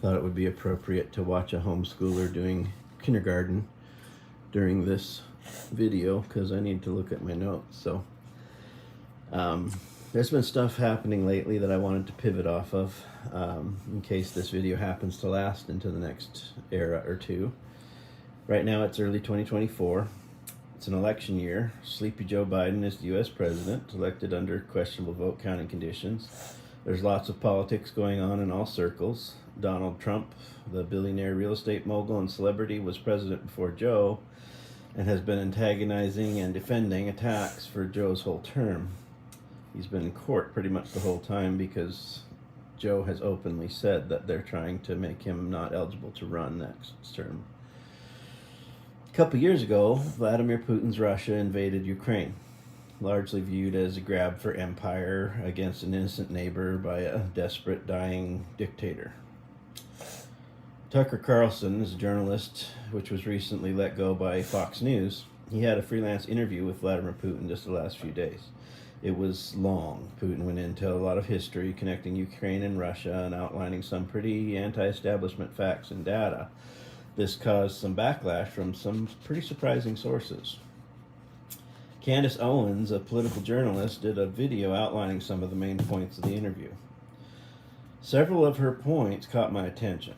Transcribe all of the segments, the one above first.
thought it would be appropriate to watch a homeschooler doing kindergarten during this video because I need to look at my notes. So there's been stuff happening lately that I wanted to pivot off of in case this video happens to last into the next era or two. Right now it's early 2024. It's an election year. Sleepy Joe Biden is the U.S. president, elected under questionable vote counting conditions. There's lots of politics going on in all circles. Donald Trump, the billionaire real estate mogul and celebrity, was president before Joe and has been antagonizing and defending attacks for Joe's whole term. He's been in court pretty much the whole time because Joe has openly said that they're trying to make him not eligible to run next term. A couple years ago, Vladimir Putin's Russia invaded Ukraine, largely viewed as a grab for empire against an innocent neighbor by a desperate, dying dictator. Tucker Carlson is a journalist which was recently let go by Fox News. He had a freelance interview with Vladimir Putin just the last few days. It was long. Putin went into a lot of history connecting Ukraine and Russia and outlining some pretty anti-establishment facts and data. This caused some backlash from some pretty surprising sources. Candace Owens, a political journalist, did a video outlining some of the main points of the interview. Several of her points caught my attention,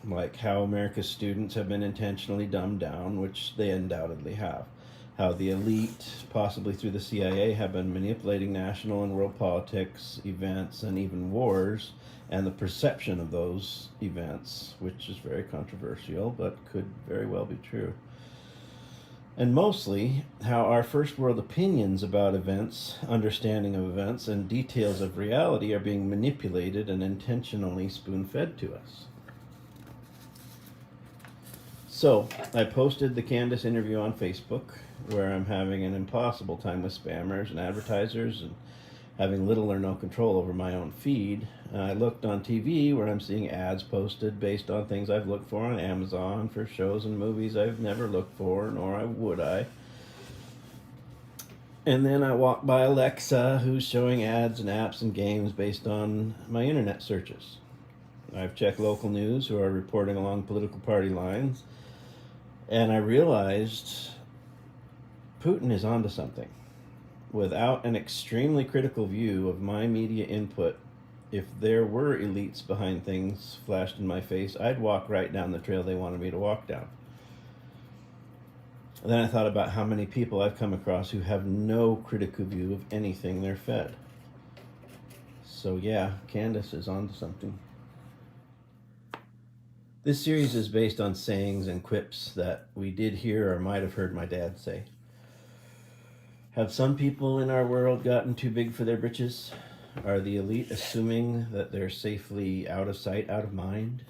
like how America's students have been intentionally dumbed down, which they undoubtedly have. How the elite, possibly through the CIA, have been manipulating national and world politics, events, and even wars, and the perception of those events, which is very controversial, but could very well be true. And mostly, how our first world opinions about events, understanding of events, and details of reality are being manipulated and intentionally spoon-fed to us. So, I posted the Candace interview on Facebook, where I'm having an impossible time with spammers and advertisers and having little or no control over my own feed. I looked on TV, where I'm seeing ads posted based on things I've looked for on Amazon for shows and movies I've never looked for, nor would I. And then I walked by Alexa, who's showing ads and apps and games based on my internet searches. I've checked local news, who are reporting along political party lines, and I realized Putin is onto something. Without an extremely critical view of my media input, if there were elites behind things flashed in my face, I'd walk right down the trail they wanted me to walk down. And then I thought about how many people I've come across who have no critical view of anything they're fed. So yeah, Candace is onto something. This series is based on sayings and quips that we did hear or might have heard my dad say. Have some people in our world gotten too big for their britches? Are the elite assuming that they're safely out of sight, out of mind?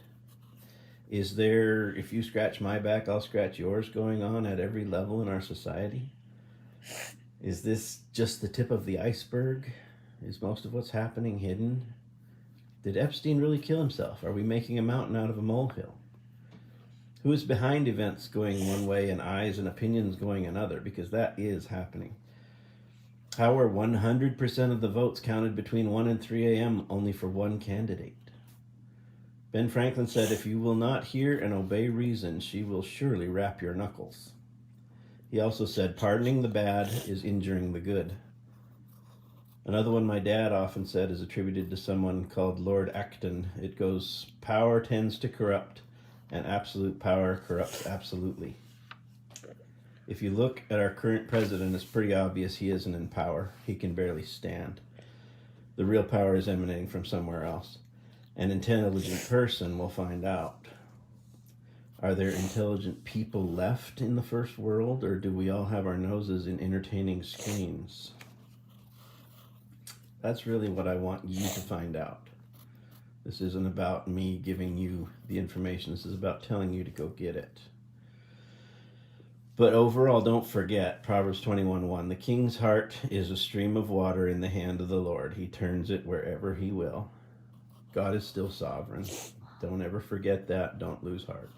Is there, if you scratch my back, I'll scratch yours going on at every level in our society? Is this just the tip of the iceberg? Is most of what's happening hidden? Did Epstein really kill himself? Are we making a mountain out of a molehill? Who is behind events going one way and eyes and opinions going another? Because that is happening. How are 100% of the votes counted between 1 and 3 a.m. only for one candidate? Ben Franklin said, if you will not hear and obey reason, she will surely rap your knuckles. He also said, pardoning the bad is injuring the good. Another one my dad often said is attributed to someone called Lord Acton. It goes, power tends to corrupt, and absolute power corrupts absolutely. If you look at our current president, it's pretty obvious he isn't in power. He can barely stand. The real power is emanating from somewhere else. An intelligent person will find out. Are there intelligent people left in the first world, or do we all have our noses in entertaining screens? That's really what I want you to find out. This isn't about me giving you the information. This is about telling you to go get it. But overall, don't forget Proverbs 21:1. The king's heart is a stream of water in the hand of the Lord. He turns it wherever he will. God is still sovereign. Don't ever forget that. Don't lose heart.